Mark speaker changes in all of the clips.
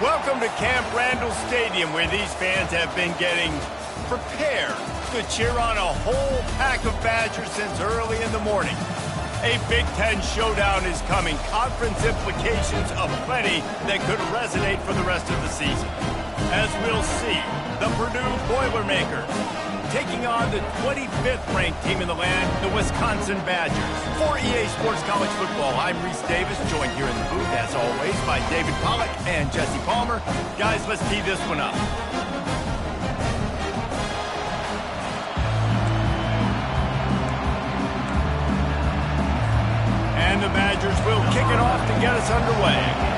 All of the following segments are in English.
Speaker 1: Welcome to Camp Randall Stadium, where these fans have been getting prepared to cheer on a whole pack of Badgers since early in the morning. A Big Ten showdown is coming. Conference implications aplenty that could resonate for the rest of the season. As we'll see, the Purdue Boilermakers taking on the 25th ranked team in the land, the Wisconsin Badgers. For EA Sports College Football, I'm Reese Davis, joined here in the booth, as always, by David Pollack and Jesse Palmer. Guys, let's tee this one up. And the Badgers will kick it off to get us underway.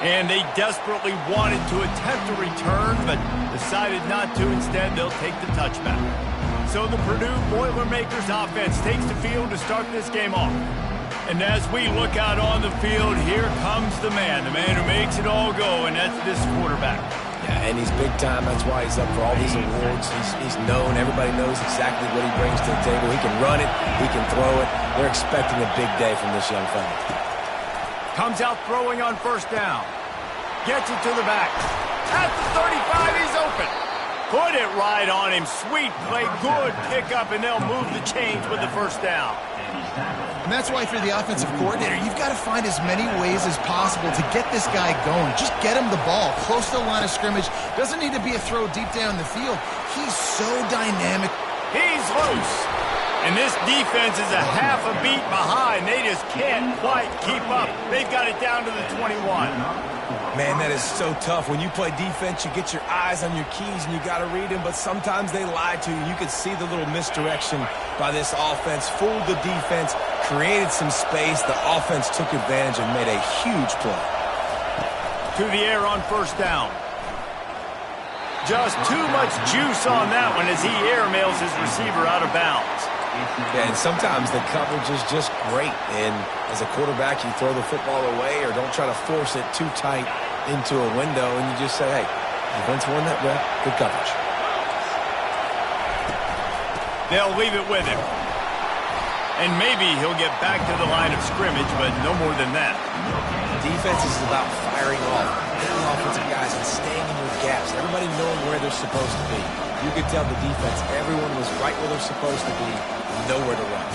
Speaker 1: And they desperately wanted to attempt a return, but decided not to. Instead, they'll take the touchback. So the Purdue Boilermakers offense takes the field to start this game off. And as we look out on the field, here comes the man who makes it all go, and that's this quarterback.
Speaker 2: Yeah, and he's big time. That's why he's up for all these awards. He's known. Everybody knows exactly what he brings to the table. He can run it. He can throw it. They're expecting a big day from this young fella.
Speaker 1: Comes out throwing on first down. Gets it to the back. At the 35, he's open. Put it right on him. Sweet play. Good pickup, and they'll move the chains with the first down.
Speaker 3: And that's why, for the offensive coordinator, you've got to find as many ways as possible to get this guy going. Just get him the ball close to the line of scrimmage. Doesn't need to be a throw deep down the field. He's so dynamic.
Speaker 1: He's loose. And this defense is a half a beat behind. They just can't quite keep up. They've got it down to the 21.
Speaker 2: Man, that is so tough. When you play defense, you get your eyes on your keys and you got to read them, but sometimes they lie to you. You could see the little misdirection by this offense, fooled the defense, created some space. The offense took advantage and made a huge play.
Speaker 1: To the air on first down. Just too much juice on that one as he airmails his receiver out of bounds.
Speaker 2: Yeah, and sometimes the coverage is just great. And as a quarterback, you throw the football away or don't try to force it too tight into a window, and you just say, hey, defense won that rep, good coverage.
Speaker 1: They'll leave it with him. And maybe he'll get back to the line of scrimmage, but no more than that.
Speaker 2: Defense is about firing off, getting offensive guys and staying in your gaps, everybody knowing where they're supposed to be. You could tell the defense, everyone was right where they're supposed to be, nowhere to run.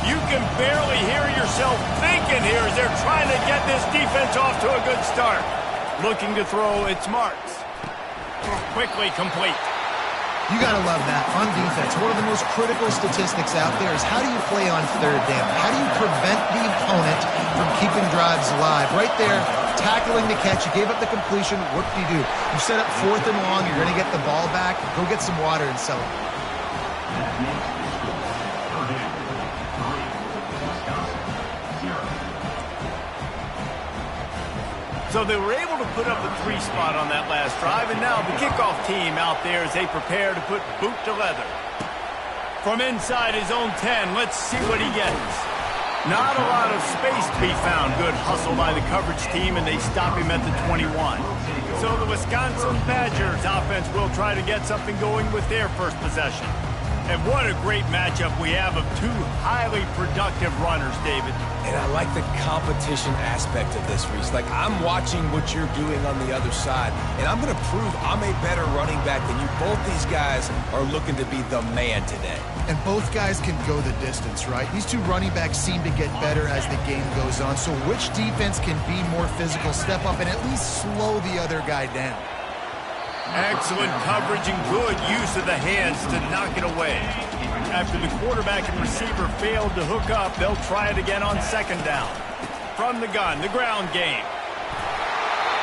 Speaker 1: You can barely hear yourself thinking here as they're trying to get this defense off to a good start. Looking to throw its marks. Quickly complete.
Speaker 3: You got to love that. On defense, one of the most critical statistics out there is how do you play on third down? How do you prevent the opponent from keeping drives alive? Right there, tackling the catch. You gave up the completion. What do? You set up fourth and long. You're going to get the ball back. Go get some water and celebrate.
Speaker 1: So they were able to put up a 3 spot on that last drive, and now the kickoff team out there as they prepare to put boot to leather. From inside his own 10, let's see what he gets. Not a lot of space to be found. Good hustle by the coverage team, and they stop him at the 21. So the Wisconsin Badgers offense will try to get something going with their first possession. And what a great matchup we have of two highly productive runners, David.
Speaker 2: And I like the competition aspect of this, Reese. Like, I'm watching what you're doing on the other side, and I'm going to prove I'm a better running back than you. Both these guys are looking to be the man today.
Speaker 3: And both guys can go the distance, right? These two running backs seem to get better as the game goes on. So which defense can be more physical, step up, and at least slow the other guy down?
Speaker 1: Excellent coverage and good use of the hands to knock it away. After the quarterback and receiver failed to hook up, they'll try it again on second down. From the gun, the ground game.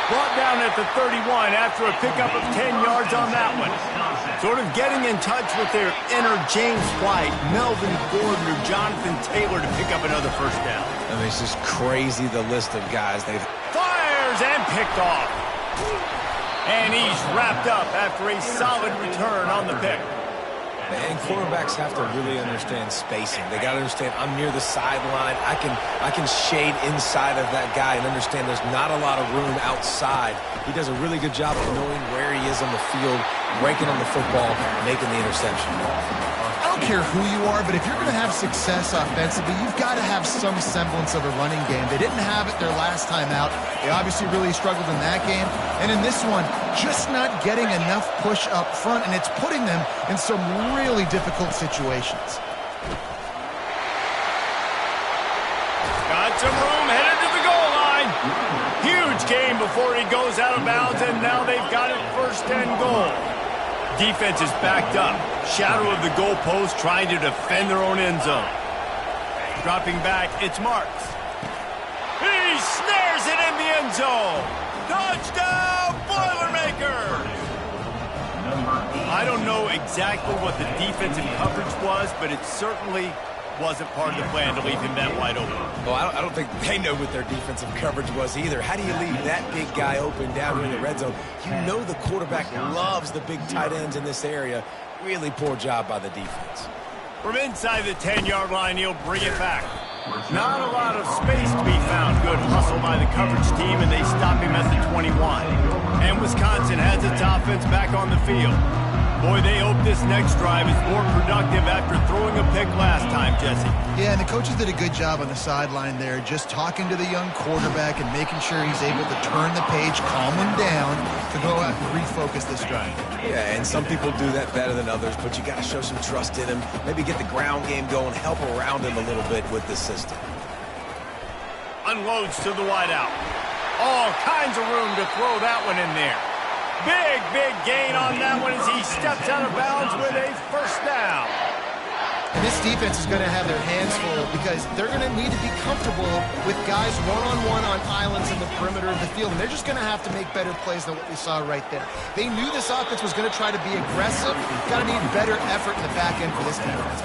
Speaker 1: Brought down at the 31 after a pickup of 10 yards on that one. Sort of getting in touch with their inner James White, Melvin Gordon, or Jonathan Taylor to pick up another first down.
Speaker 2: I mean, it's just crazy, the list of guys they've...
Speaker 1: Fires and picked off. And he's wrapped up after a solid return on the pick.
Speaker 2: And quarterbacks have to really understand spacing. They got to understand I'm near the sideline. I can shade inside of that guy and understand there's not a lot of room outside. He does a really good job of knowing where he is on the field breaking on the football, making the interception.
Speaker 3: I don't care who you are, but if you're going to have success offensively, you've got to have some semblance of a running game. They didn't have it their last time out. They obviously really struggled in that game. And in this one, just not getting enough push up front, and it's putting them in some really difficult situations.
Speaker 1: Got some room, headed to the goal line. Huge gain before he goes out of bounds, and now they've got it first and goal. Defense is backed up. Shadow of the goalpost trying to defend their own end zone. Dropping back, it's Marks. He snares it in the end zone. Touchdown, Boilermakers! I don't know exactly what the defensive coverage was, but it certainly wasn't part of the plan to leave him that wide open.
Speaker 2: Well, I don't think they know what their defensive coverage was either. How do you leave that big guy open down here in the red zone? You know the quarterback loves the big tight ends in this area. Really poor job by the defense.
Speaker 1: From inside the 10-yard line, he'll bring it back. Not a lot of space to be found. Good hustle by the coverage team, and they stop him at the 21. And Wisconsin has its offense back on the field. Boy, they hope this next drive is more productive after throwing a pick last time, Jesse.
Speaker 3: Yeah, and the coaches did a good job on the sideline there, just talking to the young quarterback and making sure he's able to turn the page, calm him down, to go out and refocus this drive.
Speaker 2: Yeah, and some people do that better than others, but you got to show some trust in him. Maybe get the ground game going, help around him a little bit with the system.
Speaker 1: Unloads to the wideout. All kinds of room to throw that one in there. Big gain on that one as he steps out of bounds with a first down.
Speaker 3: And this defense is going to have their hands full because they're going to need to be comfortable with guys one-on-one on islands in the perimeter of the field. And they're just going to have to make better plays than what we saw right there. They knew this offense was going to try to be aggressive. Got to need better effort in the back end for this defense.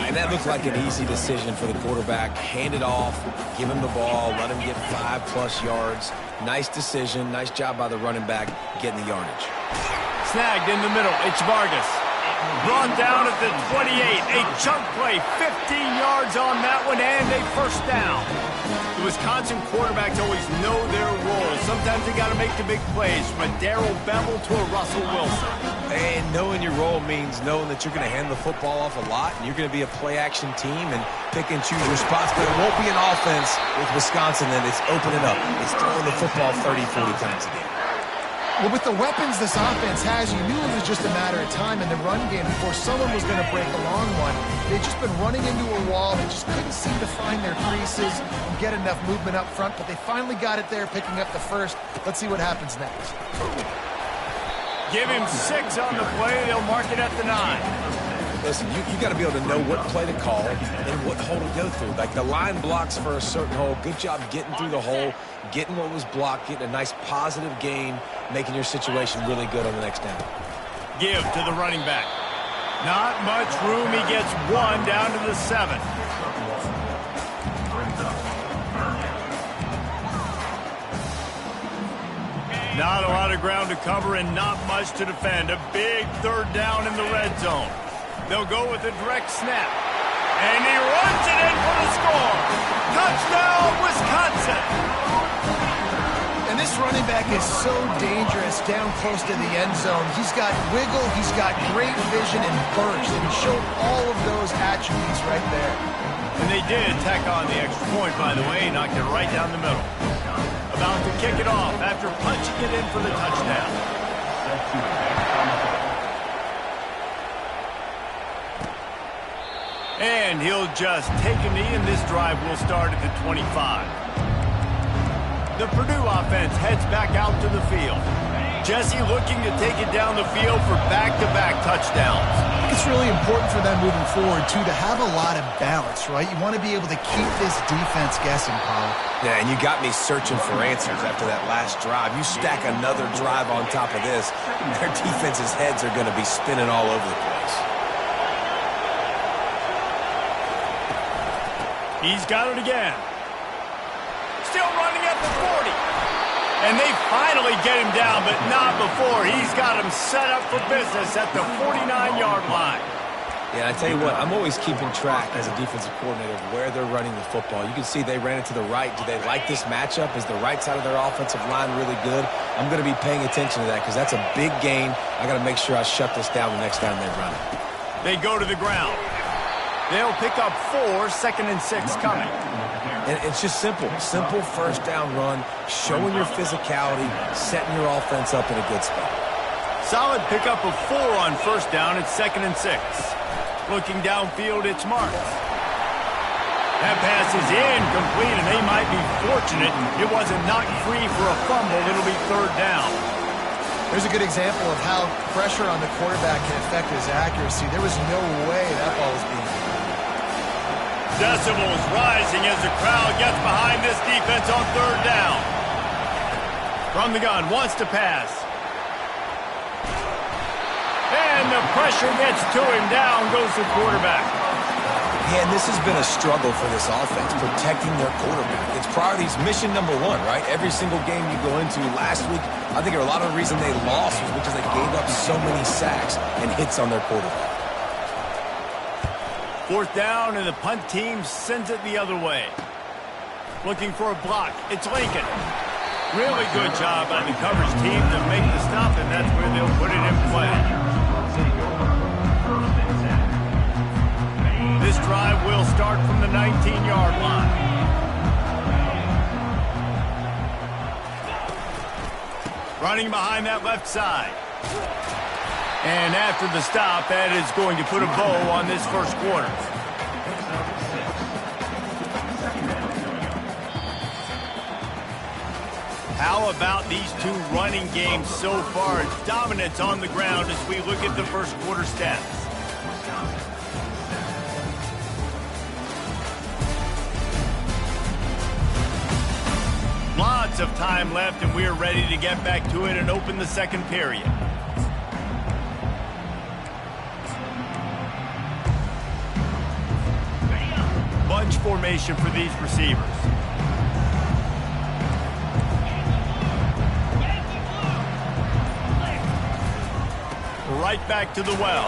Speaker 2: And that looked like an easy decision for the quarterback. Hand it off, give him the ball, let him get 5+ yards. Nice decision. Nice job by the running back getting the yardage.
Speaker 1: Snagged in the middle. It's Vargas. Brought down at the 28. A chunk play. 15 yards on that one and a first down. The Wisconsin quarterbacks always know their role. Sometimes they got to make the big plays, from a Darrell Bevell to a Russell Wilson.
Speaker 2: And knowing your role means knowing that you're going to hand the football off a lot, and you're going to be a play-action team and pick and choose your spots, but it won't be an offense with Wisconsin that it's opening up. It's throwing the football 30, 40 times a game.
Speaker 3: Well, with the weapons this offense has, you knew it was just a matter of time in the run game before someone was going to break a long one. They'd just been running into a wall and just couldn't seem to find their creases and get enough movement up front, but they finally got it there, picking up the first. Let's see what happens next.
Speaker 1: Give him 6 on the play. They'll mark it at the 9.
Speaker 2: Listen, you got to be able to know what play to call and what hole to go through. Like the line blocks for a certain hole. Good job getting through the hole, getting what was blocked, getting a nice positive gain, making your situation really good on the next down.
Speaker 1: Give to the running back. Not much room. He gets 1 down to the 7. Not a lot of ground to cover and not much to defend. A big third down in the red zone. They'll go with a direct snap. And he runs it in for the score. Touchdown, Wisconsin.
Speaker 3: And this running back is so dangerous down close to the end zone. He's got wiggle, he's got great vision and burst, and he showed all of those attributes right there.
Speaker 1: And they did tack on the extra point, by the way. He knocked it right down the middle. About to kick it off after punching it in for the touchdown. And he'll just take a knee, and this drive will start at the 25. The Purdue offense heads back out to the field. Jesse looking to take it down the field for back-to-back touchdowns.
Speaker 3: I think it's really important for them moving forward, too, to have a lot of balance, right? You want to be able to keep this defense guessing, Paul.
Speaker 2: Yeah, and you got me searching for answers after that last drive. You stack another drive on top of this, their defense's heads are going to be spinning all over the place.
Speaker 1: He's got it again. Still running at the 40. And they finally get him down, but not before. He's got him set up for business at the 49-yard line.
Speaker 2: Yeah, I tell you what, I'm always keeping track as a defensive coordinator of where they're running the football. You can see they ran it to the right. Do they like this matchup? Is the right side of their offensive line really good? I'm going to be paying attention to that because that's a big gain. I got to make sure I shut this down the next time they run it.
Speaker 1: They go to the ground. They'll pick up 4, 2nd and 6 coming.
Speaker 2: And it's just simple. Simple first down run, showing your physicality, setting your offense up in a good spot.
Speaker 1: Solid pickup of 4 on first down. It's 2nd and 6. Looking downfield, it's Marks. That pass is incomplete, and they might be fortunate it wasn't knocked free for a fumble. It'll be 3rd down.
Speaker 3: There's a good example of how pressure on the quarterback can affect his accuracy. There was no way that ball was being hit.
Speaker 1: Decibels rising as the crowd gets behind this defense on 3rd down. From the gun, wants to pass. And the pressure gets to him. Down goes the quarterback.
Speaker 2: Yeah, and this has been a struggle for this offense, protecting their quarterback. It's priorities mission number 1, right? Every single game you go into. Last week, I think a lot of the reason they lost was because they gave up so many sacks and hits on their quarterback.
Speaker 1: 4th down, and the punt team sends it the other way. Looking for a block. It's Lincoln. Really good job by the coverage team to make the stop, and that's where they'll put it in play. This drive will start from the 19-yard line. Running behind that left side. And after the stop, that is going to put a bow on this first quarter. How about these two running games so far? Dominance on the ground as we look at the first quarter stats. Lots of time left, and we're ready to get back to it and open the second period. Bunch formation for these receivers. Right back to the well.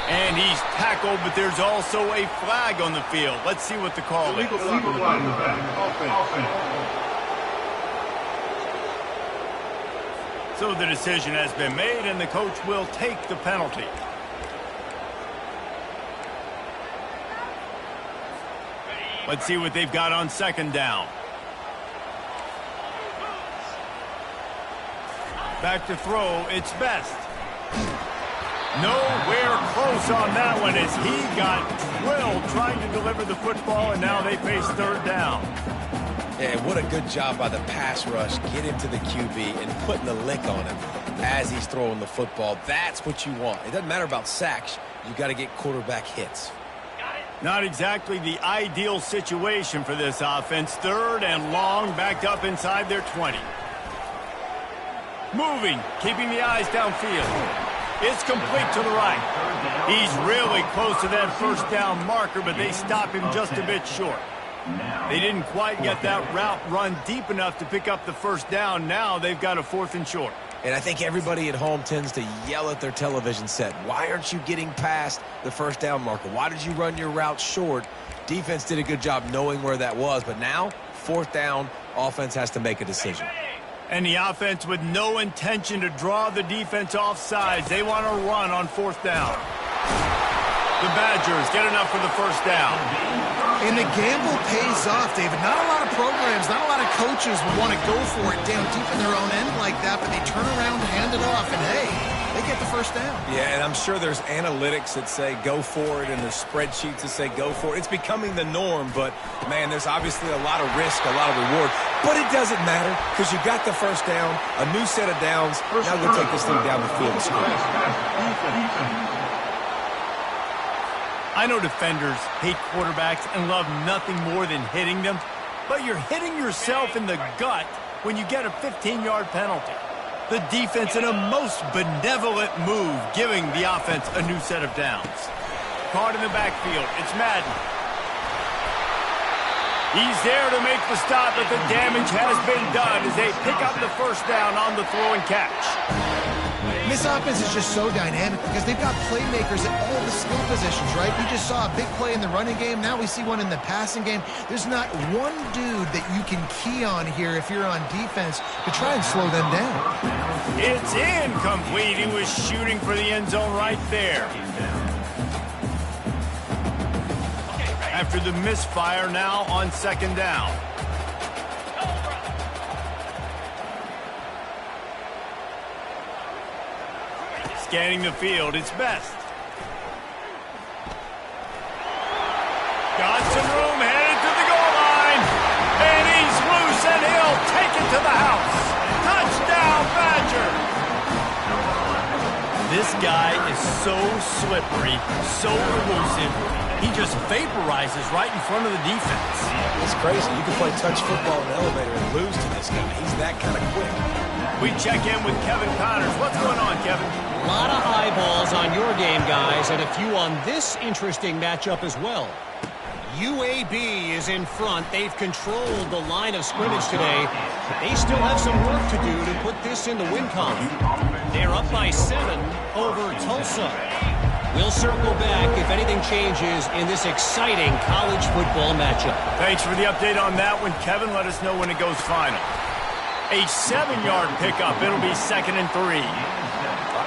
Speaker 1: And he's tackled, but there's also a flag on the field. Let's see what the call is. So the decision has been made, and the coach will take the penalty. Let's see what they've got on 2nd down. Back to throw, it's Best. Nowhere close on that one as he got drilled trying to deliver the football, and now they face 3rd down.
Speaker 2: Yeah, what a good job by the pass rush. Get into the QB and putting the lick on him as he's throwing the football. That's what you want. It doesn't matter about sacks. You got to get quarterback hits.
Speaker 1: Not exactly the ideal situation for this offense. 3rd and long, backed up inside their 20. Moving, keeping the eyes downfield. It's complete to the right. He's really close to that first down marker, but they stop him just a bit short. They didn't quite get that route run deep enough to pick up the first down. Now they've got a 4th and short.
Speaker 2: And I think everybody at home tends to yell at their television set. Why aren't you getting past the first down marker? Why did you run your route short? Defense did a good job knowing where that was, but now, 4th down, offense has to make a decision.
Speaker 1: And the offense with no intention to draw the defense off sides. They want to run on 4th down. The Badgers get enough for the first down.
Speaker 3: And the gamble pays off, David. Not a lot of programs, not a lot of coaches would want to go for it down deep in their own end like that, but they turn around, hand it off, and hey, they get the first down.
Speaker 2: Yeah, and I'm sure there's analytics that say go for it, and there's spreadsheets that say go for it. It's becoming the norm, but, man, there's obviously a lot of risk, a lot of reward. But it doesn't matter because you got the first down, a new set of downs. Now go take this thing down the field and score.
Speaker 1: I know defenders hate quarterbacks and love nothing more than hitting them, but you're hitting yourself in the gut when you get a 15-yard penalty. The defense in a most benevolent move, giving the offense a new set of downs. Caught in the backfield, it's Madden. He's there to make the stop, but the damage has been done as they pick up the first down on the throw and catch.
Speaker 3: And this offense is just so dynamic because they've got playmakers at all the skill positions, right? We just saw a big play in the running game. Now we see one in the passing game. There's not one dude that you can key on here if you're on defense to try and slow them down.
Speaker 1: It's incomplete. He was shooting for the end zone right there. After the misfire, now on second down. Scanning the field, it's Best. Got some room, headed to the goal line. And he's loose, and he'll take it to the house. Touchdown, Badger. This guy is so slippery, so elusive. He just vaporizes right in front of the defense.
Speaker 2: It's crazy. You can play touch football in the elevator and lose to this guy. He's that kind of quick.
Speaker 1: We check in with Kevin Connors. What's going on, Kevin?
Speaker 4: A lot of eyeballs on your game, guys, and a few on this interesting matchup as well. UAB is in front. They've controlled the line of scrimmage today, but they still have some work to do to put this in the win column. They're up by 7 over Tulsa. We'll circle back if anything changes in this exciting college football matchup.
Speaker 1: Thanks for the update on that one, Kevin. Let us know when it goes final. A 7-yard pickup. It'll be 2nd and 3.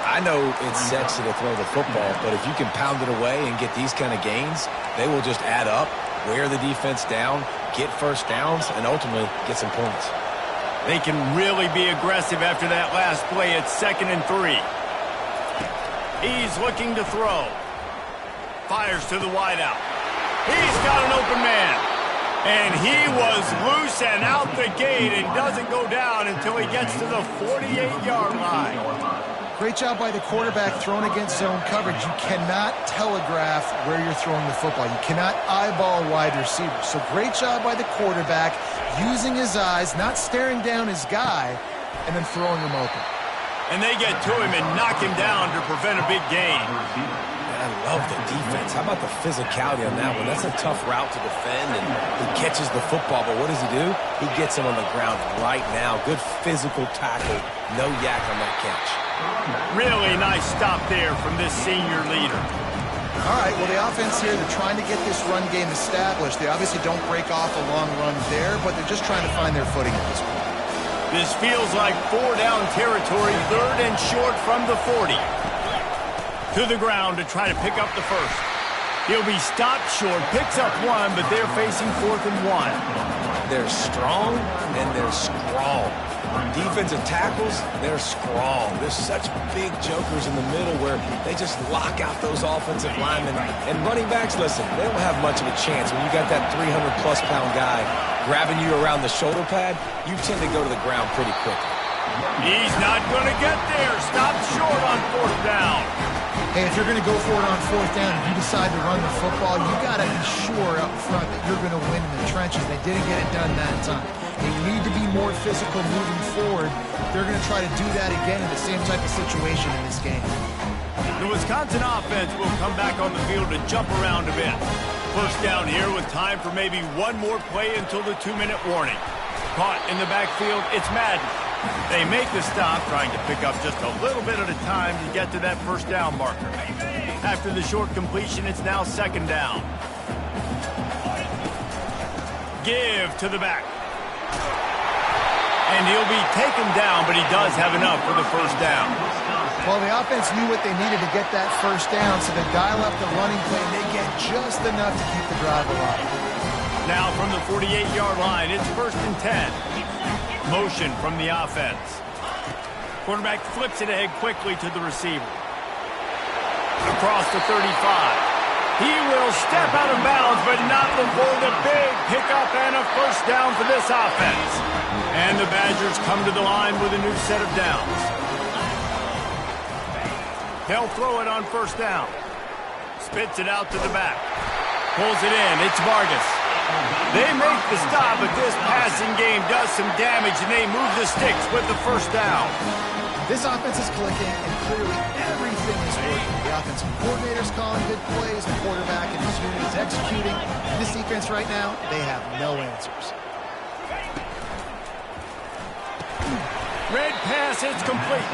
Speaker 2: I know it's sexy to throw the football, but if you can pound it away and get these kind of gains, they will just add up, wear the defense down, get first downs, and ultimately get some points.
Speaker 1: They can really be aggressive after that last play. It's 2nd and 3. He's looking to throw. Fires to the wideout. He's got an open man. And he was loose and out the gate and doesn't go down until he gets to the 48-yard line.
Speaker 3: Great job by the quarterback throwing against zone coverage. You cannot telegraph where you're throwing the football. You cannot eyeball a wide receiver. So great job by the quarterback using his eyes, not staring down his guy, and then throwing him open.
Speaker 1: And they get to him and knock him down to prevent a big gain.
Speaker 2: I love the defense. How about the physicality on that one? That's a tough route to defend, and he catches the football, but what does he do? He gets him on the ground right now. Good physical tackle. No yak on that catch.
Speaker 1: Really nice stop there from this senior leader.
Speaker 3: All right, well, the offense here, they're trying to get this run game established. They obviously don't break off a long run there, but they're just trying to find their footing at this point.
Speaker 1: This feels like 4-down territory, 3rd and short from the 40. To the ground to try to pick up the first. He'll be stopped short, picks up 1, but they're facing 4th and 1.
Speaker 2: They're strong, and they're scrawl. Defensive tackles, they're scrawl. There's such big jokers in the middle where they just lock out those offensive linemen. And running backs, listen, they don't have much of a chance. When you got that 300-plus pound guy grabbing you around the shoulder pad, you tend to go to the ground pretty quickly.
Speaker 1: He's not going to get there. Stopped short on 4th down.
Speaker 3: Hey, if you're going to go for it on 4th down, if you decide to run the football, you got to be sure up front that you're going to win in the trenches. They didn't get it done that time. They need to be more physical moving forward. They're going to try to do that again in the same type of situation in this game.
Speaker 1: The Wisconsin offense will come back on the field to jump around a bit. First down here with time for maybe one more play until the 2-minute warning. Caught in the backfield, it's Madden. They make the stop, trying to pick up just a little bit at a time to get to that first down marker. After the short completion, it's now 2nd down. Give to the back. And he'll be taken down, but he does have enough for the first down.
Speaker 3: Well, the offense knew what they needed to get that first down, so they dial up the running play, and they get just enough to keep the drive alive.
Speaker 1: Now from the 48-yard line, it's 1st and 10. Motion from the offense. Quarterback flips it ahead quickly to the receiver. Across the 35. He will step out of bounds, but not before the big pickup and a first down for this offense. And the Badgers come to the line with a new set of downs. They'll throw it on 1st down. Spits it out to the back. Pulls it in. It's Vargas. They make the stop, but this passing game does some damage, and they move the sticks with the first down.
Speaker 3: This offense is clicking, and clearly everything is working. The offensive coordinator's calling good plays, the quarterback and his unit is executing. And this defense right now, they have no answers.
Speaker 1: Red pass, it's complete.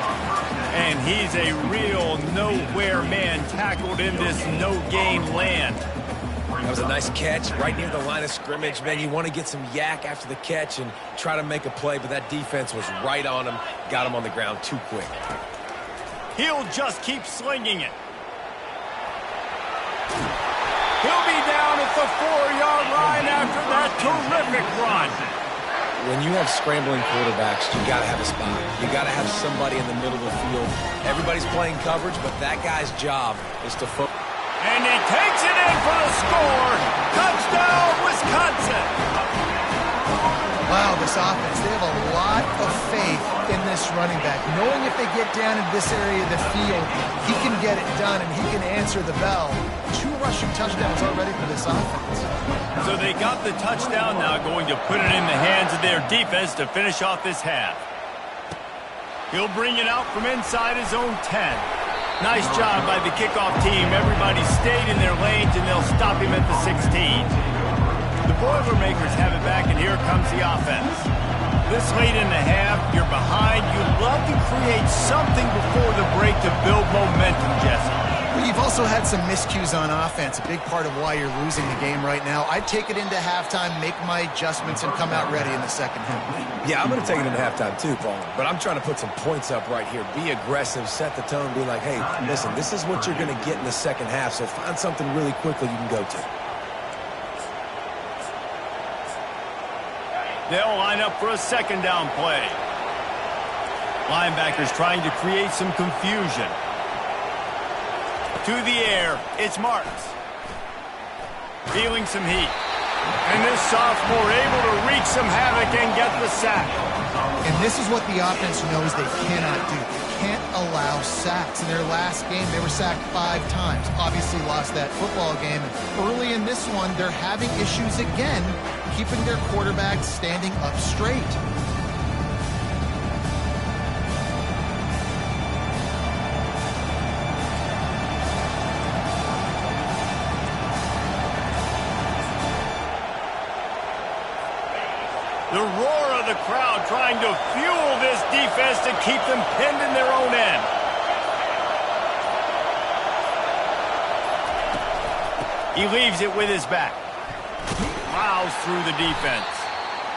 Speaker 1: And he's a real nowhere man tackled in this no-gain land.
Speaker 2: That was a nice catch right near the line of scrimmage. Man, you want to get some yak after the catch and try to make a play, but that defense was right on him. Got him on the ground too quick.
Speaker 1: He'll just keep slinging it. He'll be down at the 4-yard line after that terrific run.
Speaker 2: When you have scrambling quarterbacks, you got to have a spot. You got to have somebody in the middle of the field. Everybody's playing coverage, but that guy's job is to focus.
Speaker 1: And he takes it in for the score. Touchdown, Wisconsin.
Speaker 3: Wow, this offense, they have a lot of faith in this running back. Knowing if they get down in this area of the field, he can get it done and he can answer the bell. 2 rushing touchdowns already for this offense.
Speaker 1: So they got the touchdown, now going to put it in the hands of their defense to finish off this half. He'll bring it out from inside his own 10. Nice job by the kickoff team. Everybody stayed in their lanes, and they'll stop him at the 16. The Boilermakers have it back, and here comes the offense. This late in the half, you're behind. You love to create something before the break to build momentum, Jesse.
Speaker 3: But you've also had some miscues on offense, a big part of why you're losing the game right now. I'd take it into halftime, make my adjustments, and come out ready in the second half.
Speaker 2: Yeah, I'm going to take it into halftime too, Paul. But I'm trying to put some points up right here. Be aggressive, set the tone, be like, hey, listen, this is what you're going to get in the second half, so find something really quickly you can go to.
Speaker 1: They'll line up for a second down play. Linebackers trying to create some confusion. To the air, it's Marks. Feeling some heat. And this sophomore able to wreak some havoc and get the sack.
Speaker 3: And this is what the offense knows they cannot do. They can't allow sacks. In their last game, they were sacked 5 times. Obviously lost that football game. And early in this one, they're having issues again, keeping their quarterback standing up straight.
Speaker 1: The roar of the crowd trying to fuel this defense to keep them pinned in their own end. He leaves it with his back. Plows through the defense.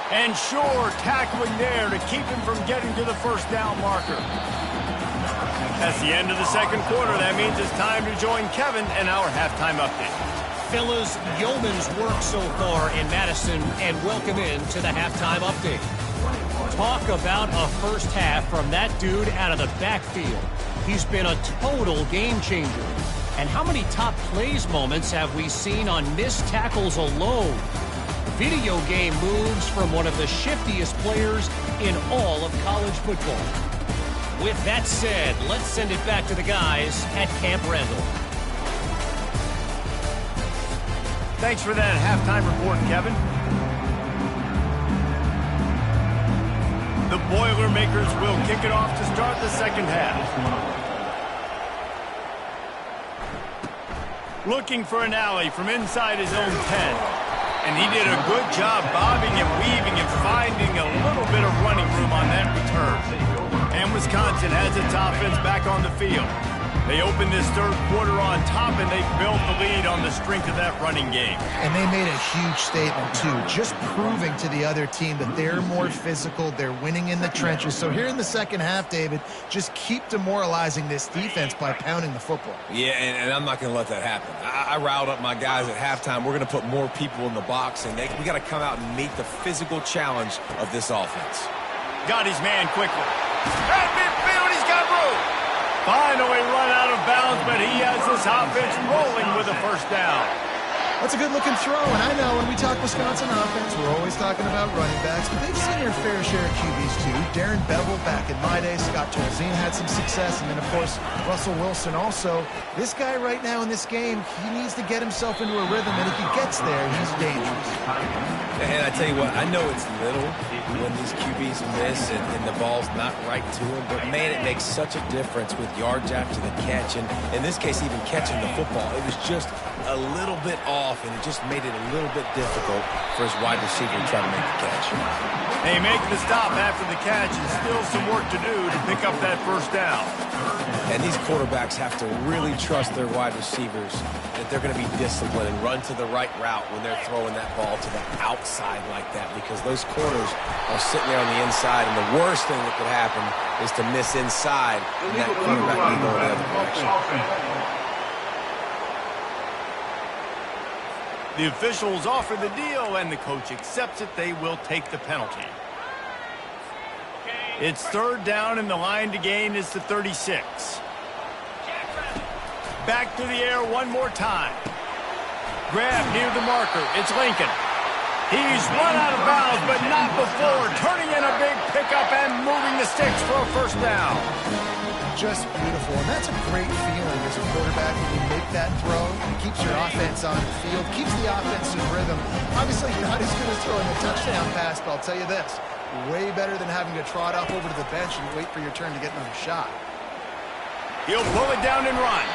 Speaker 1: And sure, tackling there to keep him from getting to the first down marker. That's the end of the second quarter. That means it's time to join Kevin in our halftime update.
Speaker 4: Fellas, yeoman's work so far in Madison, and welcome in to the halftime update. Talk about a first half from that dude out of the backfield. He's been a total game changer. And how many top plays moments have we seen on missed tackles alone? Video game moves from one of the shiftiest players in all of college football. With that said, let's send it back to the guys at Camp Randall.
Speaker 1: Thanks for that halftime report, Kevin. The Boilermakers will kick it off to start the second half. Looking for an alley from inside his own 10. And he did a good job bobbing and weaving and finding a little bit of running room on that return. And Wisconsin has its offense back on the field. They opened this third quarter on top, and they built the lead on the strength of that running game.
Speaker 3: And they made a huge statement, too, just proving to the other team that they're more physical, they're winning in the trenches. So here in the second half, David, just keep demoralizing this defense by pounding the football.
Speaker 2: Yeah, and I'm not going to let that happen. I riled up my guys at halftime. We're going to put more people in the box, and we got to come out and meet the physical challenge of this offense.
Speaker 1: Got his man quickly. At midfield, he's got room. Finally run out of bounds, but he has this offense rolling with a first down.
Speaker 3: That's a good-looking throw, and I know when we talk Wisconsin offense, we're always talking about running backs, but they've seen their fair share of QBs, too. Darren Bevel back in my day, Scott Tolzien had some success, and then, of course, Russell Wilson also. This guy right now in this game, he needs to get himself into a rhythm, and if he gets there, he's dangerous.
Speaker 2: And I tell you what, I know it's little when these QBs miss and the ball's not right to them, but, man, it makes such a difference with yards after the catch, and in this case, even catching the football. It was just a little bit off, and it just made it a little bit difficult for his wide receiver to try to make the catch.
Speaker 1: They make the stop after the catch and still some work to do to pick up that first down.
Speaker 2: And these quarterbacks have to really trust their wide receivers that they're going to be disciplined and run to the right route when they're throwing that ball to the outside like that, because those corners are sitting there on the inside, and the worst thing that could happen is to miss inside and that quarterback can go in the other direction.
Speaker 1: The officials offer the deal, and the coach accepts it. They will take the penalty. It's third down, and the line to gain is the 36. Back to the air one more time. Grab near the marker. It's Lincoln. He's run out of bounds, but not before turning in a big pickup and moving the sticks for a first down.
Speaker 3: Just beautiful, and that's a great feeling as a quarterback when you make that throw. It keeps your offense on the field, keeps the offense in rhythm. Obviously not as good as throwing a touchdown pass, but I'll tell you this, way better than having to trot off over to the bench and wait for your turn to get another shot.
Speaker 1: He'll pull it down and run.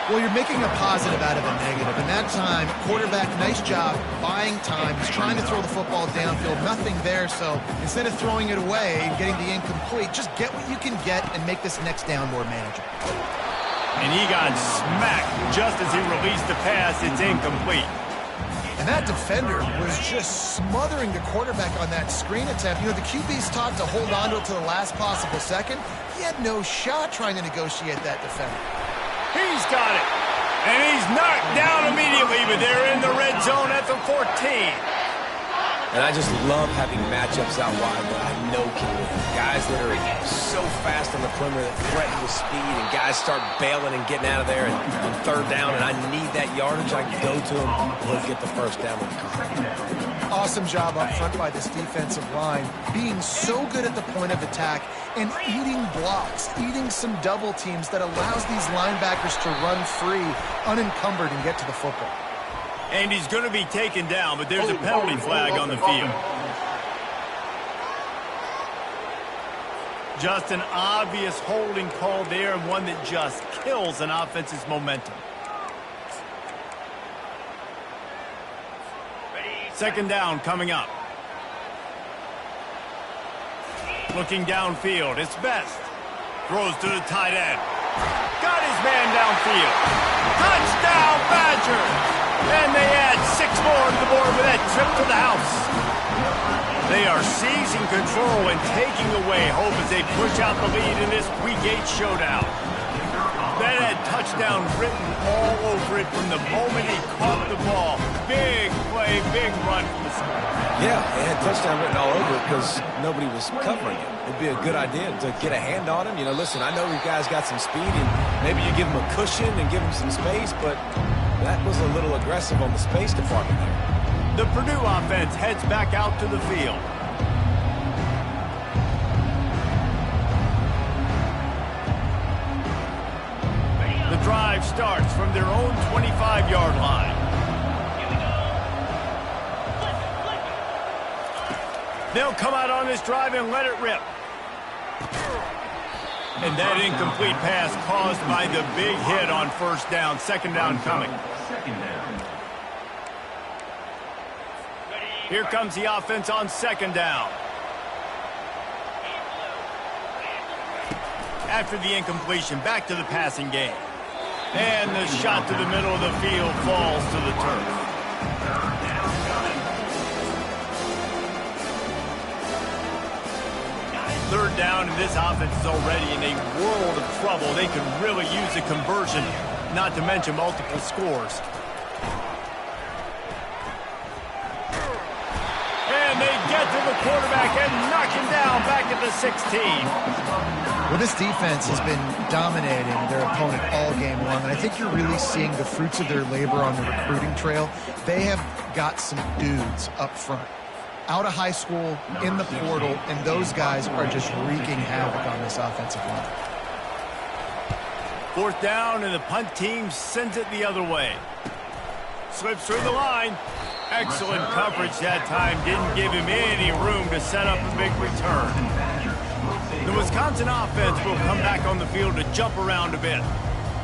Speaker 3: Well, you're making a positive out of a negative. And that time, quarterback, nice job, buying time. He's trying to throw the football downfield. Nothing there, so instead of throwing it away and getting the incomplete, just get what you can get and make this next down more manageable.
Speaker 1: And he got smacked just as he released the pass. It's incomplete.
Speaker 3: And that defender was just smothering the quarterback on that screen attempt. You know, the QB's taught to hold on to it to the last possible second. He had no shot trying to negotiate that defender.
Speaker 1: He's got it. And he's knocked down immediately, but they're in the red zone at the 14.
Speaker 2: And I just love having matchups out wide that I know can win. Guys that are so fast on the perimeter that threaten with speed, and guys start bailing and getting out of there on third down, and I need that yardage. I can go to them and we'll get the first down with the car.
Speaker 3: Awesome job up front by this defensive line, being so good at the point of attack and eating blocks, eating some double teams that allows these linebackers to run free, unencumbered, and get to the football.
Speaker 1: And he's going to be taken down, but there's a penalty flag on the field. Just an obvious holding call there, and one that just kills an offense's momentum. Second down coming up. Looking downfield, it's Best. Throws to the tight end. Got his man downfield. Touchdown, Badgers! And they add 6 more to the board with that trip to the house. They are seizing control and taking away hope as they push out the lead in this pregame showdown. That had touchdown written all over it from the moment he caught the ball. Big play, big run from the side.
Speaker 2: Yeah, they had touchdown written all over it because nobody was covering it. It'd be a good idea to get a hand on him. You know, listen, I know you guys got some speed, and maybe you give him a cushion and give him some space, but that was a little aggressive on the space department there.
Speaker 1: The Purdue offense heads back out to the field. The drive starts from their own 25-yard line. They'll come out on this drive and let it rip. And that incomplete pass caused by the big hit on first down. Second down coming. Here comes the offense on second down. After the incompletion, back to the passing game. And the shot to the middle of the field falls to the turf. Third down, and this offense is already in a world of trouble. They could really use a conversion, not to mention multiple scores. And they get to the quarterback and knock him down back at the 16.
Speaker 3: Well, this defense has been dominating their opponent all game long, and I think you're really seeing the fruits of their labor on the recruiting trail. They have got some dudes up front, out of high school, in the portal, and those guys are just wreaking havoc on this offensive line.
Speaker 1: Fourth down, and the punt team sends it the other way. Slips through the line. Excellent coverage that time. Didn't give him any room to set up a big return. The Wisconsin offense will come back on the field to jump around a bit.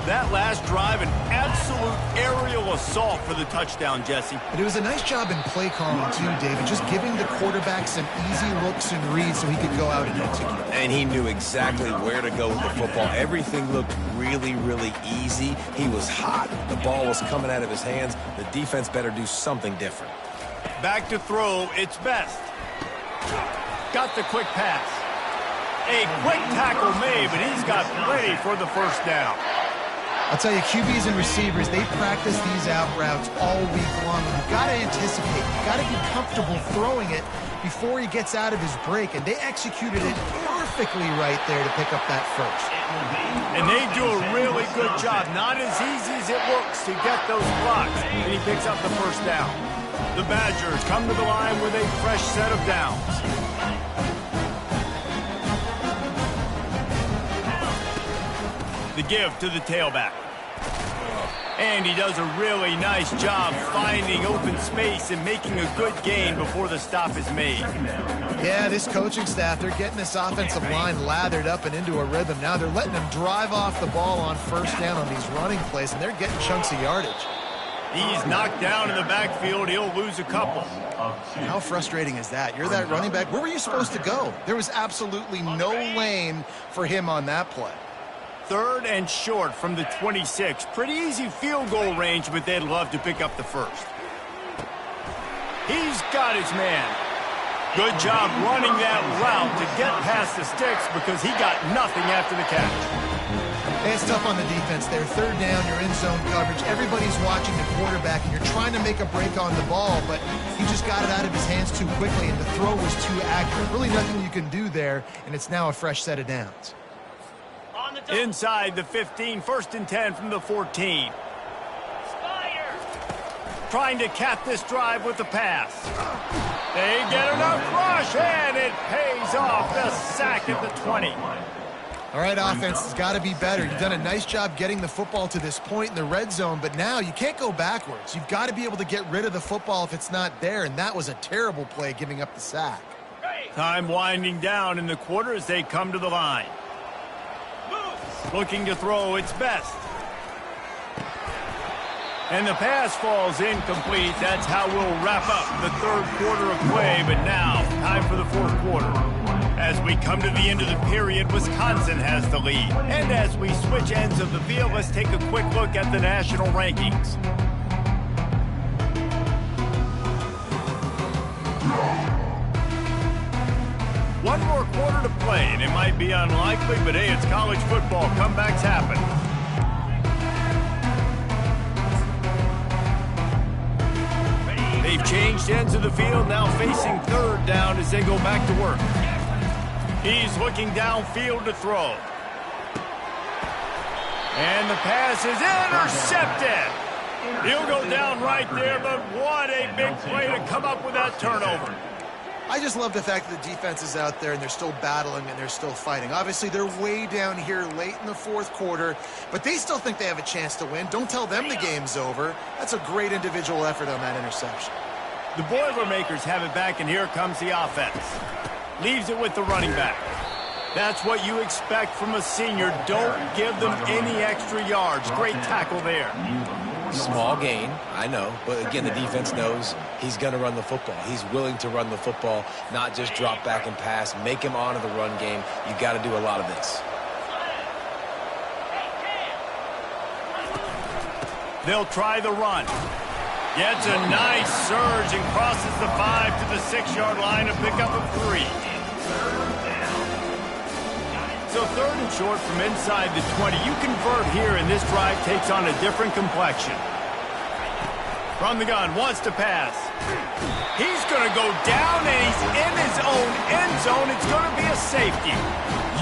Speaker 1: That last drive, an absolute aerial assault for the touchdown, Jesse.
Speaker 3: But it was a nice job in play calling, too, David, just giving the quarterback some easy looks and reads so he could go out and execute.
Speaker 2: And he knew exactly where to go with the football. Everything looked really, really easy. He was hot. The ball was coming out of his hands. The defense better do something different.
Speaker 1: Back to throw, it's Best. Got the quick pass. A quick tackle made, but he's got plenty for the first down.
Speaker 3: I'll tell you, QBs and receivers, they practice these out routes all week long. You've got to anticipate. You've got to be comfortable throwing it before he gets out of his break, and they executed it perfectly right there to pick up that first.
Speaker 1: And they do a really good job. Not as easy as it looks to get those blocks, and he picks up the first down. The Badgers come to the line with a fresh set of downs. The give to the tailback. And he does a really nice job finding open space and making a good gain before the stop is made.
Speaker 3: Yeah, this coaching staff, they're getting this offensive line lathered up and into a rhythm. Now they're letting them drive off the ball on first down on these running plays, and they're getting chunks of yardage.
Speaker 1: He's knocked down in the backfield. He'll lose a couple.
Speaker 3: How frustrating is that? You're that running back. Where were you supposed to go? There was absolutely no lane for him on that play.
Speaker 1: 3rd and short from the 26. Pretty easy field goal range, but they'd love to pick up the first. He's got his man. Good job running that route to get past the sticks because he got nothing after the catch.
Speaker 3: It's tough on the defense there. 3rd down, you're in zone coverage. Everybody's watching the quarterback, and you're trying to make a break on the ball, but he just got it out of his hands too quickly, and the throw was too accurate. Really nothing you can do there, and it's now a fresh set of downs.
Speaker 1: Inside the 15, 1st and 10 from the 14. Trying to cap this drive with the pass. They get enough rush, and it pays off. The sack at the 20.
Speaker 3: All right, offense has got to be better. You've done a nice job getting the football to this point in the red zone, but now you can't go backwards. You've got to be able to get rid of the football if it's not there, and that was a terrible play giving up the sack.
Speaker 1: Time winding down in the quarter as they come to the line. Looking to throw, it's Best. And the pass falls incomplete. That's how we'll wrap up the 3rd quarter of play, but now time for the 4th quarter. As we come to the end of the period, Wisconsin has the lead. And as we switch ends of the field, let's take a quick look at the national rankings. One more quarter to play, and it might be unlikely, but hey, it's college football. Comebacks happen. They've changed ends of the field, now facing 3rd down as they go back to work. He's looking downfield to throw. And the pass is intercepted. He'll go down right there, but what a big play to come up with that turnover.
Speaker 3: I just love the fact that the defense is out there and they're still battling and they're still fighting. Obviously, they're way down here late in the 4th quarter, but they still think they have a chance to win. Don't tell them the game's over. That's a great individual effort on that interception.
Speaker 1: The Boilermakers have it back, and here comes the offense. Leaves it with the running back. That's what you expect from a senior. Don't give them any extra yards. Great tackle there.
Speaker 2: Small gain, I know, but again, the defense knows he's going to run the football. He's willing to run the football, not just drop back and pass, make him honor the run game. You got to do a lot of this.
Speaker 1: They'll try the run. Gets a nice surge and crosses the 5 to the 6-yard line to pick up a 3. So 3rd and short from inside the 20. You convert here, and this drive takes on a different complexion. From the gun, wants to pass. He's going to go down, and he's in his own end zone. It's going to be a safety.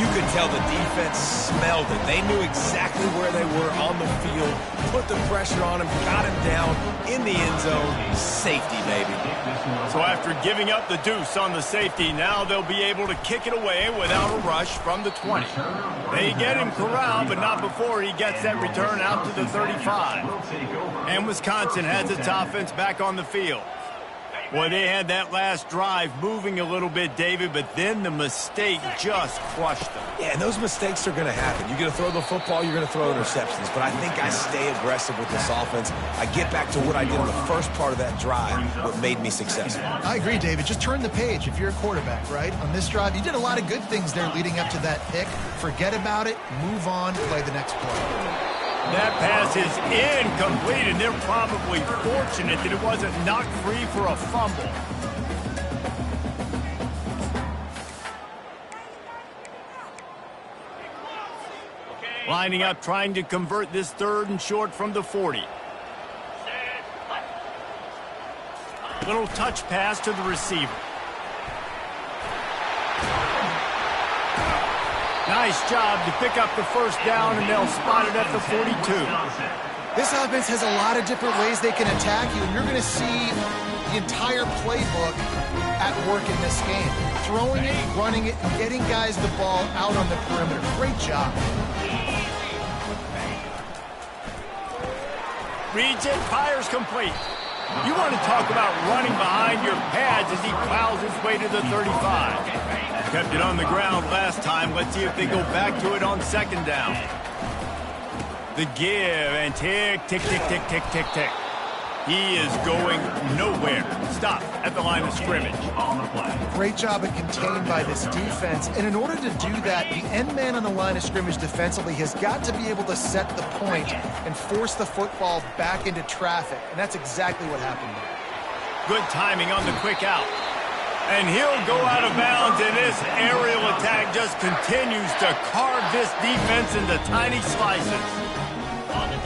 Speaker 2: You could tell the defense smelled it. They knew exactly where they were on the field, put the pressure on him, got him down in the end zone. Safety, baby.
Speaker 1: So after giving up the deuce on the safety, now they'll be able to kick it away without a rush from the 20. They get him corralled, but not before he gets that return out to the 35. And Wisconsin has its offense back on the field. Well, they had that last drive moving a little bit, David, but then the mistake just crushed them.
Speaker 2: Yeah, and those mistakes are going to happen. You're going to throw the football, you're going to throw interceptions. But I think I stay aggressive with this offense. I get back to what I did in the first part of that drive, what made me successful.
Speaker 3: I agree, David. Just turn the page if you're a quarterback, right? On this drive, you did a lot of good things there leading up to that pick. Forget about it, move on, play the next play.
Speaker 1: That pass is incomplete, and they're probably fortunate that it wasn't knocked free for a fumble. Lining up, trying to convert this 3rd and short from the 40. Little touch pass to the receiver. Nice job to pick up the first down, and they'll spot it at the 42.
Speaker 3: This offense has a lot of different ways they can attack you, and you're going to see the entire playbook at work in this game. Throwing it, running it, and getting guys the ball out on the perimeter. Great job.
Speaker 1: Reads it, fires complete. You want to talk about running behind your pads as he plows his way to the 35. Kept it on the ground last time. Let's see if they go back to it on 2nd down. The give, and tick, tick, tick, tick, tick, tick, tick. He is going nowhere. Stop at the line of scrimmage.
Speaker 3: Great job at contained by this defense. And in order to do that, the end man on the line of scrimmage defensively has got to be able to set the point and force the football back into traffic. And that's exactly what happened there.
Speaker 1: Good timing on the quick out. And he'll go out of bounds, and this aerial attack just continues to carve this defense into tiny slices.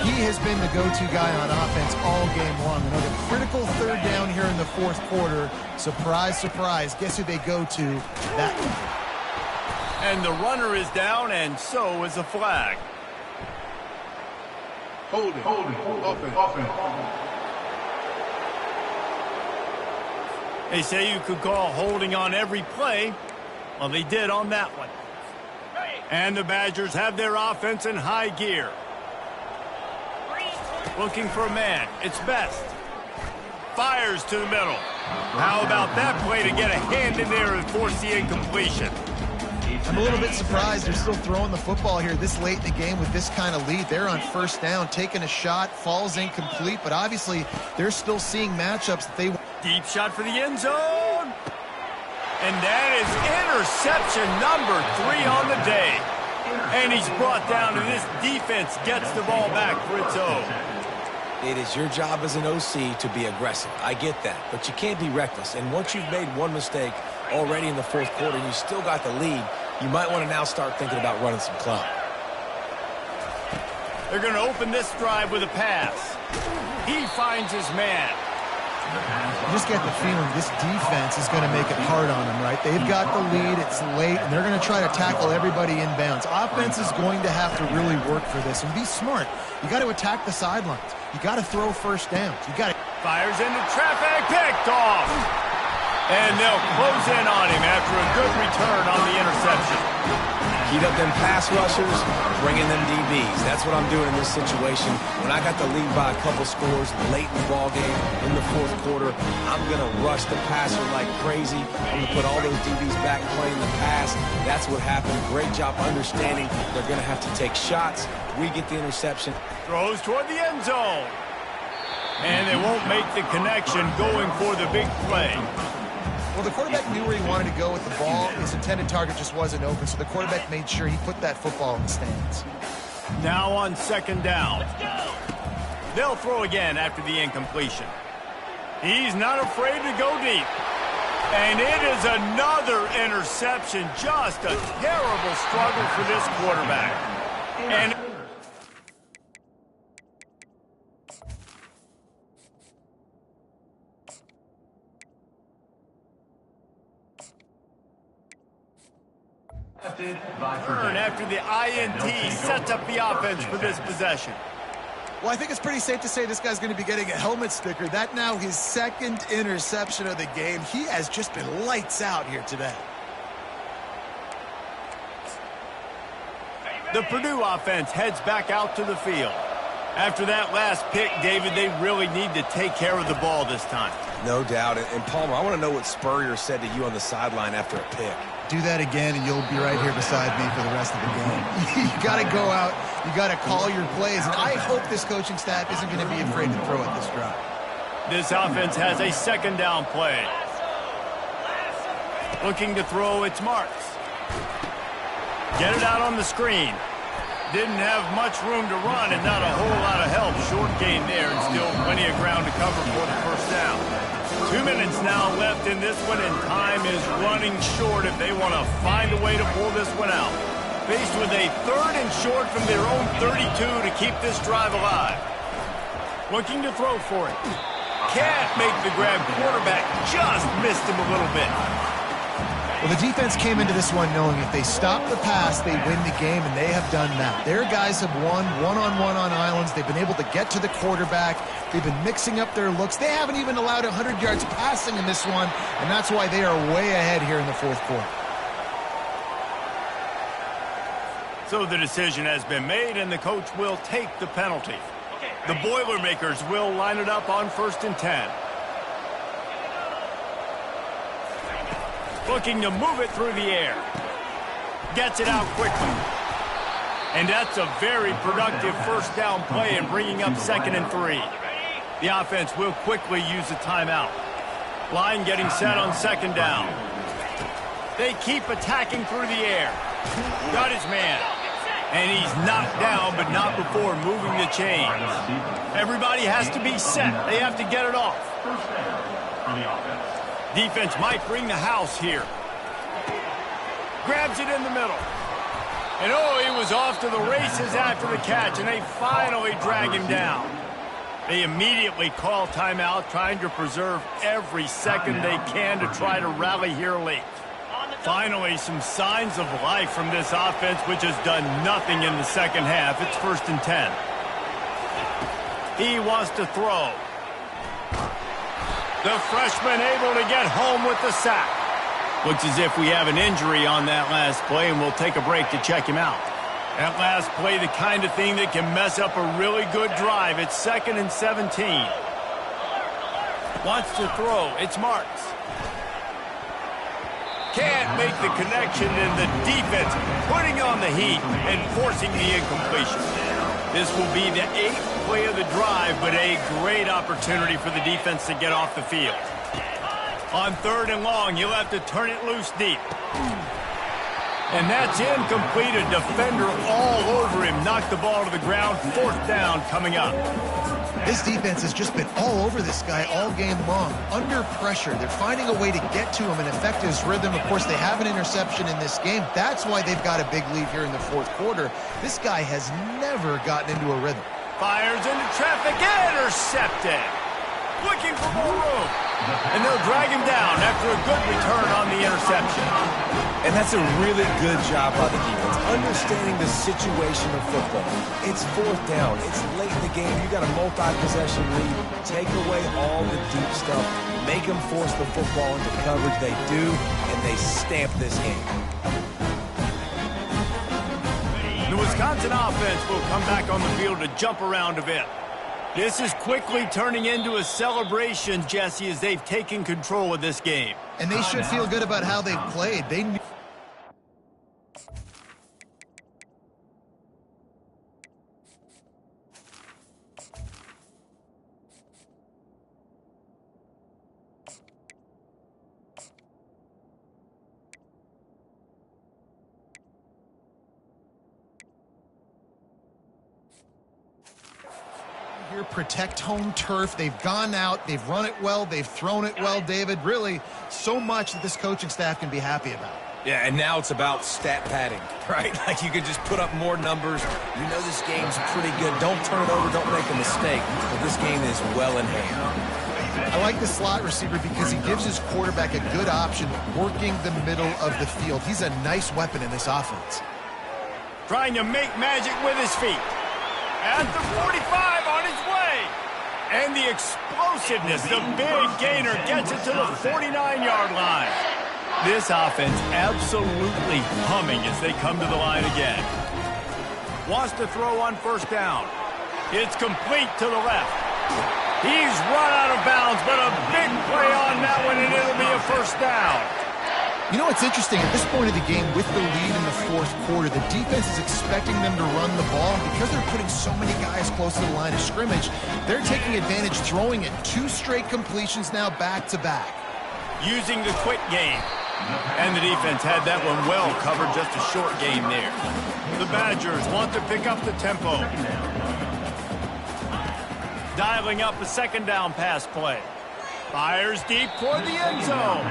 Speaker 3: He has been the go-to guy on offense all game long. Another critical 3rd down here in the 4th quarter. Surprise, surprise. Guess who they go to? That one.
Speaker 1: And the runner is down, and so is the flag.
Speaker 5: Holding. Offense.
Speaker 1: They say you could call holding on every play. Well, they did on that one. And the Badgers have their offense in high gear. Looking for a man. It's Best. Fires to the middle. How about that play to get a hand in there and force the incompletion?
Speaker 3: I'm a little bit surprised they're still throwing the football here this late in the game with this kind of lead. They're on 1st down, taking a shot, falls incomplete, but obviously they're still seeing matchups that they want.
Speaker 1: Deep shot for the end zone. And that is interception number 3 on the day. And he's brought down, and this defense gets the ball back for its own.
Speaker 2: It is your job as an OC to be aggressive. I get that, but you can't be reckless. And once you've made one mistake already in the 4th quarter and you still got the lead, you might want to now start thinking about running some clock.
Speaker 1: They're going to open this drive with a pass. He finds his man.
Speaker 3: You just get the feeling this defense is going to make it hard on them, right? They've got the lead, it's late, and they're going to try to tackle everybody inbounds. Offense is going to have to really work for this and be smart. You got to attack the sidelines. You got to throw 1st downs. You got to...
Speaker 1: Fires into traffic, picked off. And they'll close in on him after a good return on the interception.
Speaker 2: Heat up them pass rushers, bring in them DBs. That's what I'm doing in this situation. When I got the lead by a couple scores late in the ball game in the 4th quarter, I'm going to rush the passer like crazy. I'm going to put all those DBs back playing the pass. That's what happened. Great job understanding they're going to have to take shots. We get the interception.
Speaker 1: Throws toward the end zone. And they won't make the connection going for the big play.
Speaker 3: Well, the quarterback knew where he wanted to go with the ball. His intended target just wasn't open, so the quarterback made sure he put that football in the stands.
Speaker 1: Now on 2nd down. They'll throw again after the incompletion. He's not afraid to go deep. And it is another interception. Just a terrible struggle for this quarterback. And after the INT sets up the offense for this possession.
Speaker 3: Well, I think it's pretty safe to say this guy's going to be getting a helmet sticker. That now his 2nd interception of the game. He has just been lights out here today.
Speaker 1: The Purdue offense heads back out to the field. After that last pick, David, they really need to take care of the ball this time.
Speaker 2: No doubt. And Palmer, I want to know what Spurrier said to you on the sideline after a pick.
Speaker 3: Do that again, and you'll be right here beside me for the rest of the game. You got to go out. You got to call your plays. And I hope this coaching staff isn't going to be afraid to throw at this drive.
Speaker 1: This offense has a second down play. Looking to throw, it's Marks. Get it out on the screen. Didn't have much room to run and not a whole lot of help. Short gain there and still plenty of ground to cover for the first down. 2 minutes now left in this one, and time is running short if they want to find a way to pull this one out. Faced with a 3rd and short from their own 32 to keep this drive alive. Looking to throw for it. Can't make the grab. Quarterback just missed him a little bit.
Speaker 3: Well, the defense came into this one knowing if they stop the pass, they win the game, and they have done that. Their guys have won one-on-one on islands. They've been able to get to the quarterback. They've been mixing up their looks. They haven't even allowed 100 yards passing in this one, and that's why they are way ahead here in the fourth quarter.
Speaker 1: So the decision has been made, and the coach will take the penalty. The Boilermakers will line it up on 1st and 10. Looking to move it through the air. Gets it out quickly. And that's a very productive first down play and bringing up 2nd and 3. The offense will quickly use a timeout. Line getting set on 2nd down. They keep attacking through the air. Got his man. And he's knocked down, but not before moving the chains. Everybody has to be set. They have to get it off. Defense might bring the house here. Grabs it in the middle. And oh, he was off to the races after the catch, and they finally drag him down. They immediately call timeout, trying to preserve every second they can to try to rally here late. Finally, some signs of life from this offense, which has done nothing in the second half. It's 1st and 10. He wants to throw. The freshman able to get home with the sack. Looks as if we have an injury on that last play, and we'll take a break to check him out. That last play, the kind of thing that can mess up a really good drive. It's 2nd and 17. Wants to throw. It's Marks. Can't make the connection, and the defense putting on the heat and forcing the incompletion. This will be the 8th play of the drive, but a great opportunity for the defense to get off the field. On 3rd and long, you'll have to turn it loose deep. And that's incomplete. A defender all over him. Knocked the ball to the ground. 4th down coming up.
Speaker 3: This defense has just been all over this guy all game long. Under pressure. They're finding a way to get to him and affect his rhythm. Of course, they have an interception in this game. That's why they've got a big lead here in the fourth quarter. This guy has never gotten into a rhythm.
Speaker 1: Fires into traffic. Intercepted. Looking for more room. And they'll drag him down after a good return on the interception.
Speaker 2: And that's a really good job by the defense, understanding the situation of football. It's 4th down. It's late in the game. You got a multi-possession lead. Take away all the deep stuff. Make them force the football into coverage. They do, and they stamp this game.
Speaker 1: The Wisconsin offense will come back on the field to jump around a bit. This is quickly turning into a celebration, Jesse, as they've taken control of this game.
Speaker 3: And they should feel good about how they've played. They knew. Protect home turf. They've gone out. They've run it well. They've thrown it well, David. Really, so much that this coaching staff can be happy about.
Speaker 2: Yeah, and now it's about stat padding, right? Like you could just put up more numbers. You know this game's pretty good. Don't turn it over. Don't make a mistake. But this game is well in hand.
Speaker 3: I like the slot receiver because he gives his quarterback a good option working the middle of the field. He's a nice weapon in this offense.
Speaker 1: Trying to make magic with his feet. At the 45 on his way. And the explosiveness, the big gainer gets it to the 49-yard line. This offense absolutely humming as they come to the line again. Wants to throw on 1st down. It's complete to the left. He's run out of bounds, but a big play on that one, and it'll be a first down.
Speaker 3: You know, it's interesting. At this point of the game, with the lead in the fourth quarter, the defense is expecting them to run the ball. Because they're putting so many guys close to the line of scrimmage, they're taking advantage, throwing it. 2 straight completions now back-to-back.
Speaker 1: Using the quick game. And the defense had that one well covered, just a short game there. The Badgers want to pick up the tempo. Dialing up a second down pass play. Fires deep toward the end zone.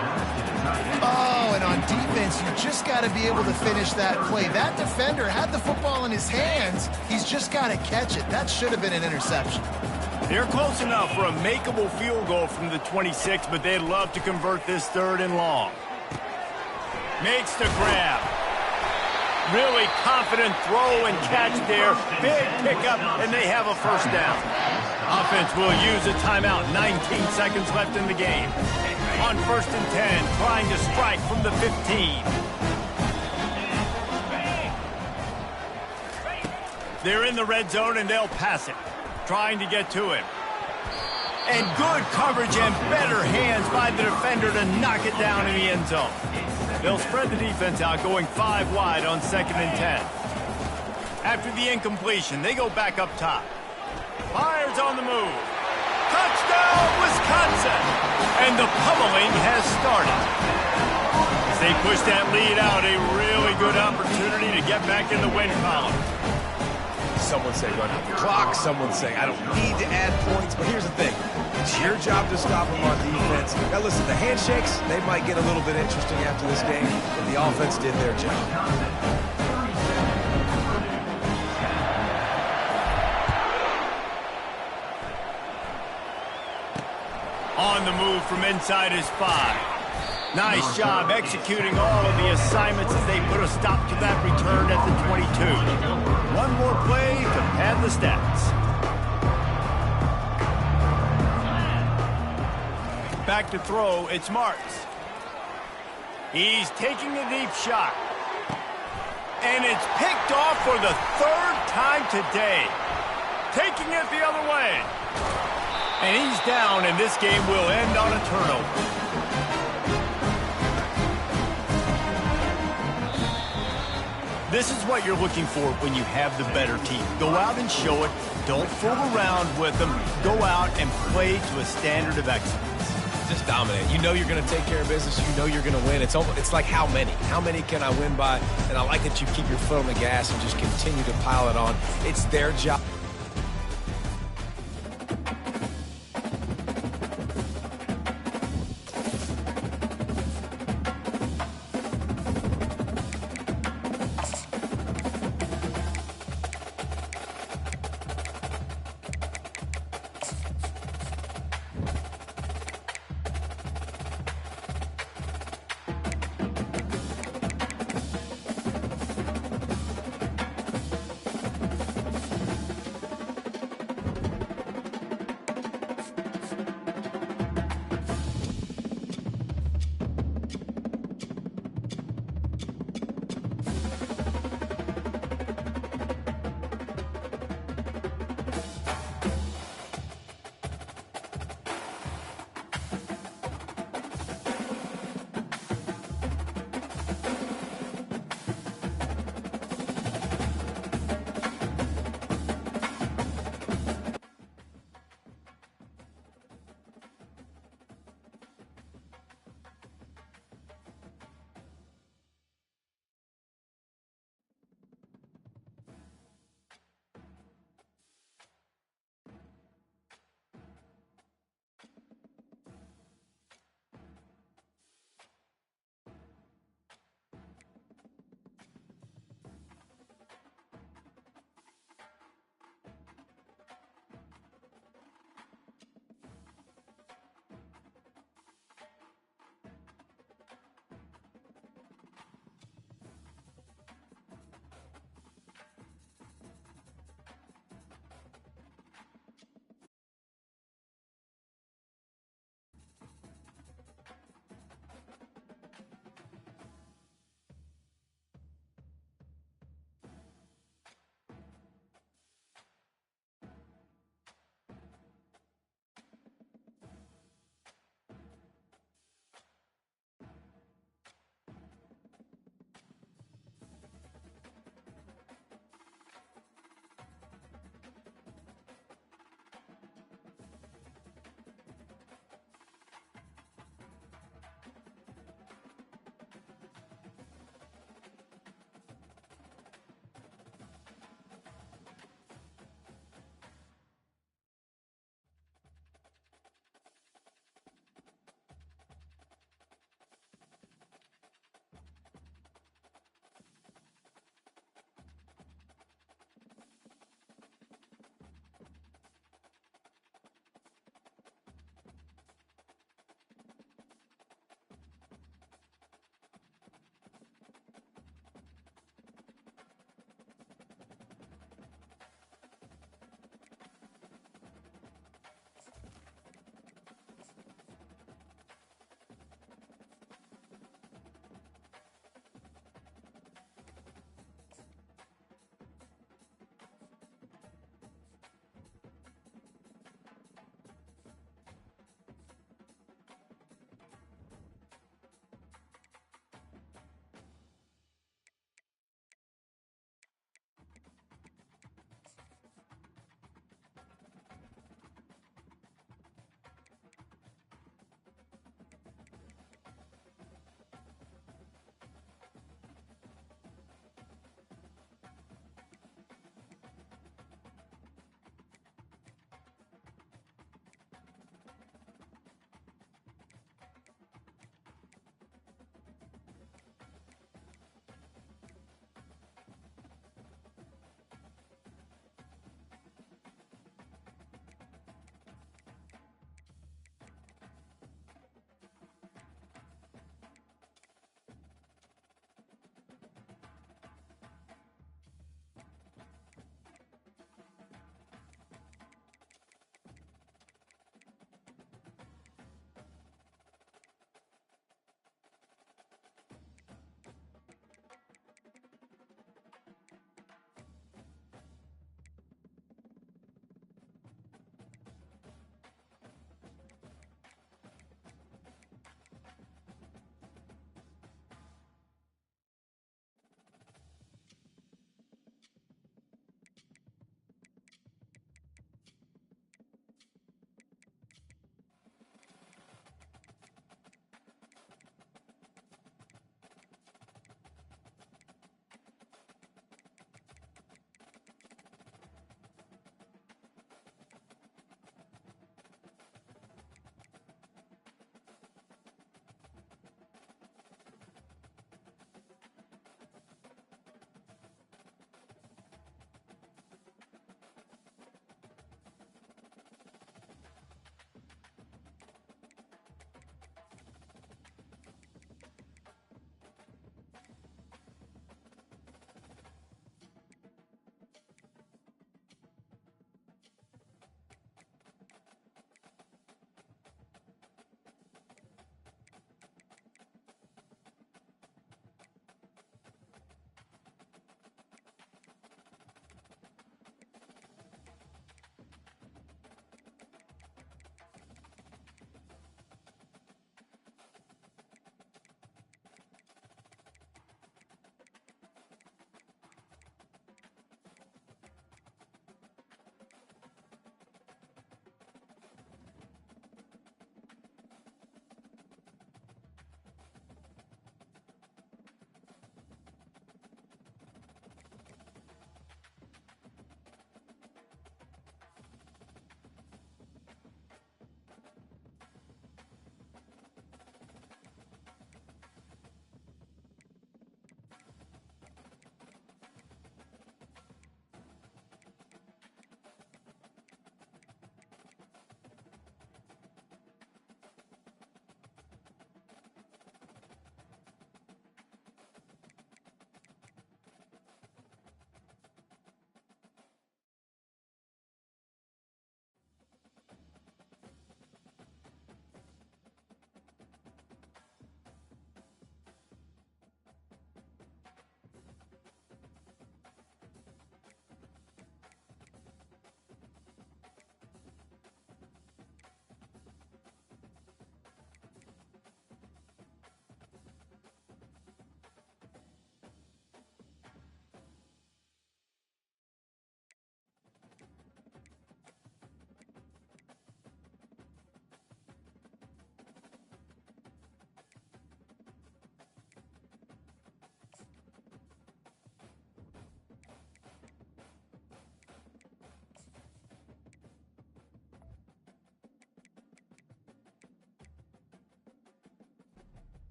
Speaker 3: Oh, and on defense, you just got to be able to finish that play. That defender had the football in his hands. He's just got to catch it. That should have been an interception.
Speaker 1: They're close enough for a makeable field goal from the 26, but they'd love to convert this 3rd and long. Makes the grab. Really confident throw and catch there. Big pickup, and they have a first down. Offense will use a timeout. 19 seconds left in the game. On 1st and 10, trying to strike from the 15. They're in the red zone, and they'll pass it. Trying to get to him. And good coverage and better hands by the defender to knock it down in the end zone. They'll spread the defense out, going 5 wide on 2nd and 10. After the incompletion, they go back up top. Fires on the move. Touchdown, Wisconsin! And the pummeling has started. As they push that lead out, a really good opportunity to get back in the win column.
Speaker 2: Someone say run out the clock. Someone say I don't need to add points. But here's the thing. It's your job to stop them on defense. Now listen, the handshakes, they might get a little bit interesting after this game, but the offense did their job.
Speaker 1: On the move from inside his 5. Nice job executing all of the assignments as they put a stop to that return at the 22. One more play to pad the stats. Back to throw, it's Marks. He's taking a deep shot. And it's picked off for the 3rd time today. Taking it the other way. And he's down, and this game will end on a turnover. This is what you're looking for when you have the better team. Go out and show it. Don't fool around with them. Go out and play to a standard of excellence.
Speaker 2: Just dominate. You know you're going to take care of business. You know you're going to win. It's like how many? How many can I win by? And I like that you keep your foot on the gas and just continue to pile it on. It's their job.